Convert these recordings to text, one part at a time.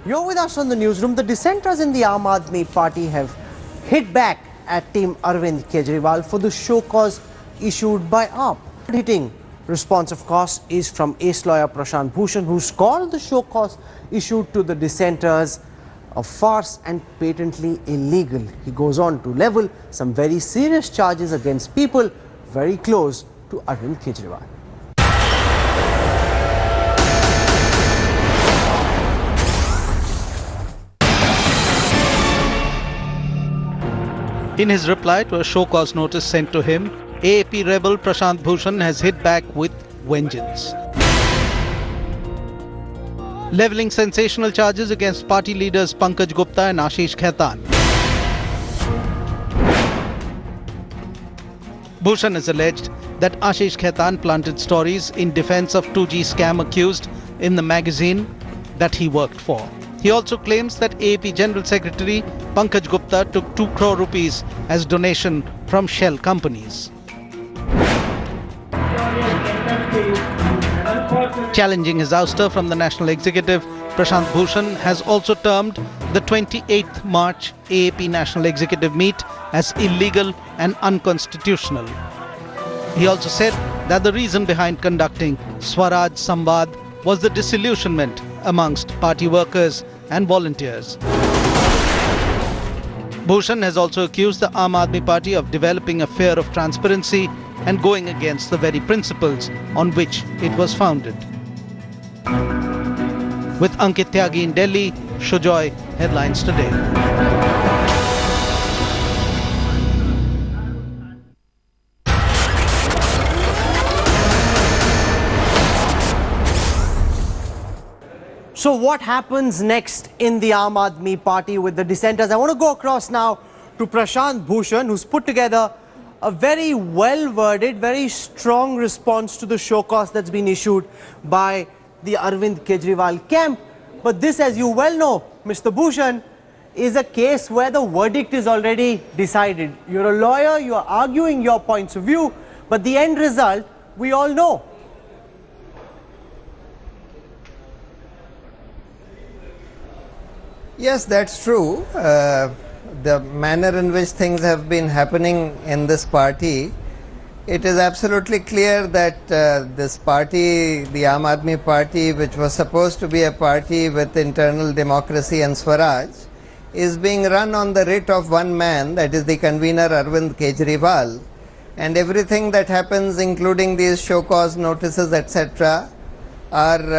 You're with us on the newsroom. The dissenters in the Aam Aadmi Party have hit back at Team Arvind Kejriwal for the show cause issued by AAP. Hitting response, of course, is from ace lawyer Prashant Bhushan, who's called the show cause issued to the dissenters a farce and patently illegal. He goes on to level some very serious charges against people very close to Arvind Kejriwal. In his reply to a show cause notice sent to him, AAP rebel Prashant Bhushan has hit back with vengeance, levelling sensational charges against party leaders Pankaj Gupta and Ashish Khaitan. Bhushan has alleged that Ashish Khaitan planted stories in defense of 2G scam accused in the magazine that he worked for. He also claims that AAP General Secretary Pankaj Gupta took 2 crore rupees as donation from shell companies. Challenging his ouster from the National Executive, Prashant Bhushan has also termed the 28th March AAP National Executive meet as illegal and unconstitutional. He also said that the reason behind conducting Swaraj Samvad was the disillusionment amongst party workers and volunteers. Bhushan has also accused the Aam Aadmi Party of developing a fear of transparency and going against the very principles on which it was founded. With Ankit Tyagi in Delhi, Shujoy, Headlines Today. So what happens next in the Aam Aadmi Party with the dissenters? I want to go across now to Prashant Bhushan, who's put together a very well-worded, very strong response to the show cause that's been issued by the Arvind Kejriwal camp. But this, as you well know, Mr. Bhushan, is a case where the verdict is already decided. You're a lawyer, you're arguing your points of view, but the end result, we all know. Yes, that's true. The manner in which things have been happening in this party, it is absolutely clear that this party, the Aam Aadmi Party, which was supposed to be a party with internal democracy and Swaraj, is being run on the writ of one man, that is the convener Arvind Kejriwal. And everything that happens, including these show cause notices, etc., are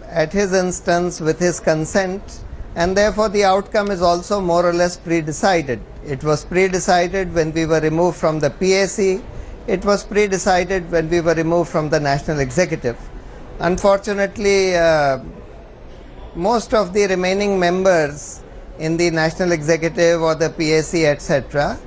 at his instance, with his consent. And therefore the outcome is also more or less pre-decided. It was pre-decided when we were removed from the PAC. It was pre-decided when we were removed from the National Executive. Unfortunately, most of the remaining members in the National Executive or the PAC, etc.,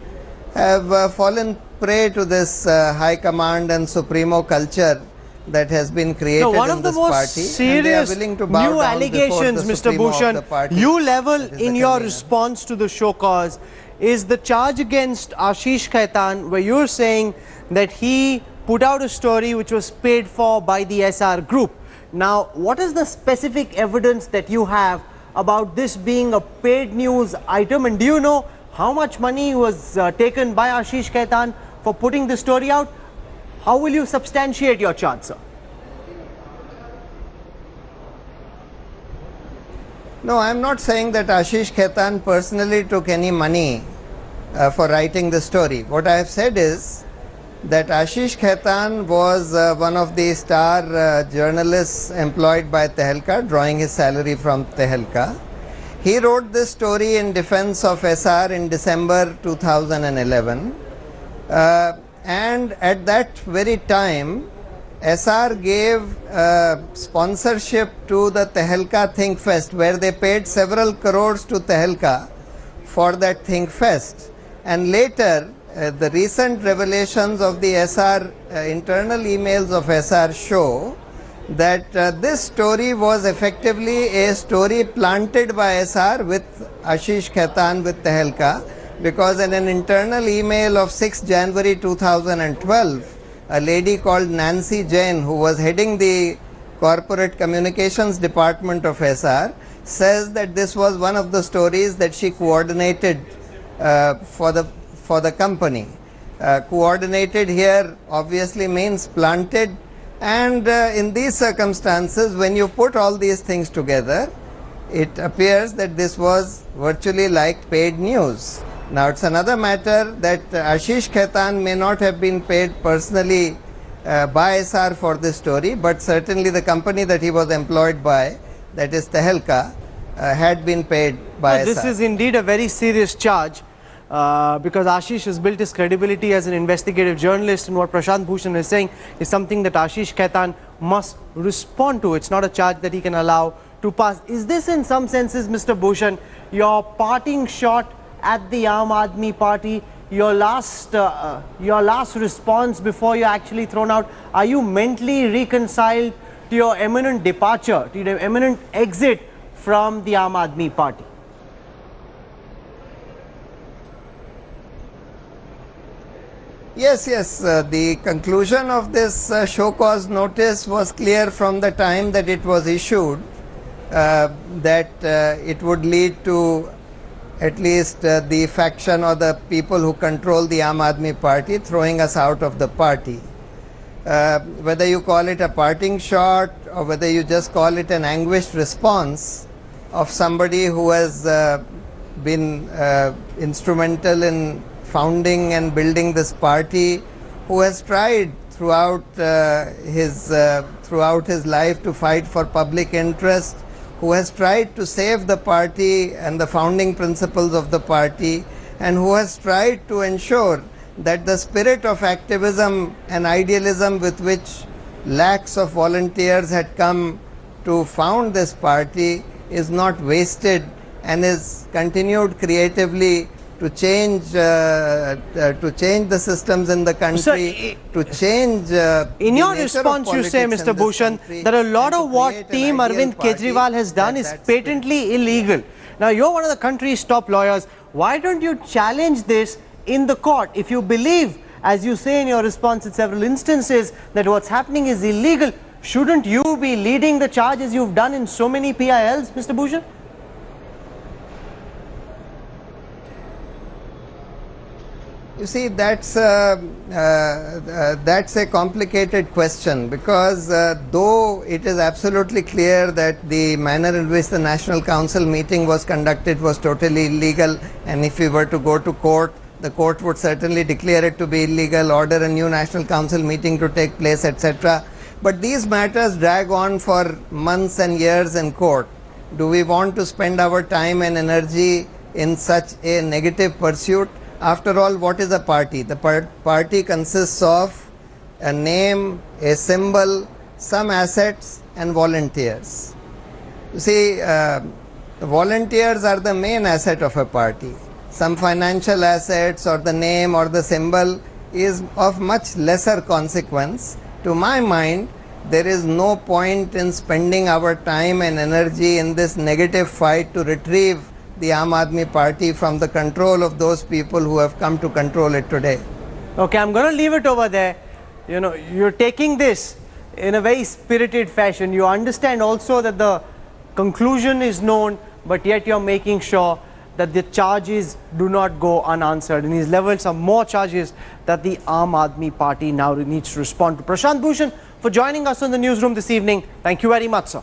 have fallen prey to this high command and supremo culture that has been created one in of the this most party, serious and they are willing to bow new down allegations, before the Mr. Supremo Bhushan, of the party, you level in your convener. response to the show cause is the charge against Ashish Khaitan, where you're saying that he put out a story which was paid for by the SR group. Now, what is the specific evidence that you have about this being a paid news item, and do you know how much money was taken by Ashish Khaitan for putting the story out? How will you substantiate your charge, sir? No, I am not saying that Ashish Khaitan personally took any money for writing the story. What I have said is that Ashish Khaitan was one of the star journalists employed by Tehelka, drawing his salary from Tehelka. He wrote this story in defense of SR in December 2011. And at that very time, SR gave sponsorship to the Tehelka Think Fest, where they paid several crores to Tehelka for that Think Fest. And later, the recent revelations of the SR, internal emails of SR show that this story was effectively a story planted by SR with Ashish Khaitan with Tehelka, because in an internal email of 6 January 2012, a lady called Nancy Jain, who was heading the corporate communications department of SR, says that this was one of the stories that she coordinated for the company. Coordinated here obviously means planted, and in these circumstances, when you put all these things together, it appears that this was virtually like paid news. Now it's another matter that Ashish Khaitan may not have been paid personally by SR for this story, but certainly the company that he was employed by, that is Tehelka, had been paid by SR. This is indeed a very serious charge because Ashish has built his credibility as an investigative journalist, and what Prashant Bhushan is saying is something that Ashish Khaitan must respond to. It's not a charge that he can allow to pass. Is this in some senses, Mr. Bhushan, your parting shot at the Aam Aadmi Party, your last response before you're actually thrown out? Are you mentally reconciled to your imminent departure, to your imminent exit from the Aam Aadmi Party? Yes, the conclusion of this show cause notice was clear from the time that it was issued, that it would lead to at least the faction or the people who control the Aam Aadmi Party throwing us out of the party. Whether you call it a parting shot or whether you just call it an anguished response of somebody who has been instrumental in founding and building this party, who has tried throughout his life to fight for public interest, who has tried to save the party and the founding principles of the party, and who has tried to ensure that the spirit of activism and idealism with which lakhs of volunteers had come to found this party is not wasted and is continued creatively to change the systems in the country, to change in your response you say, Mr. Bhushan, that a lot of what Team Arvind Kejriwal has done is patently illegal. Now you're one of the country's top lawyers. Why don't you challenge this in the court? If you believe, as you say in your response in several instances, that what's happening is illegal, shouldn't you be leading the charge as you've done in so many PILs, Mr. Bhushan? You see, that's a complicated question, because though it is absolutely clear that the manner in which the National Council meeting was conducted was totally illegal, and if we were to go to court, the court would certainly declare it to be illegal, order a new National Council meeting to take place, etc. But these matters drag on for months and years in court. Do we want to spend our time and energy in such a negative pursuit? After all, what is a party? The party consists of a name, a symbol, some assets, and volunteers. You see, volunteers are the main asset of a party. Some financial assets or the name or the symbol is of much lesser consequence. To my mind, there is no point in spending our time and energy in this negative fight to retrieve the Aam Aadmi Party from the control of those people who have come to control it today. Okay, I'm going to leave it over there. You know, you're taking this in a very spirited fashion. You understand also that the conclusion is known, but yet you're making sure that the charges do not go unanswered. And these levels are more charges that the Aam Aadmi Party now needs to respond to. Prashant Bhushan, for joining us on the newsroom this evening. Thank you very much, sir.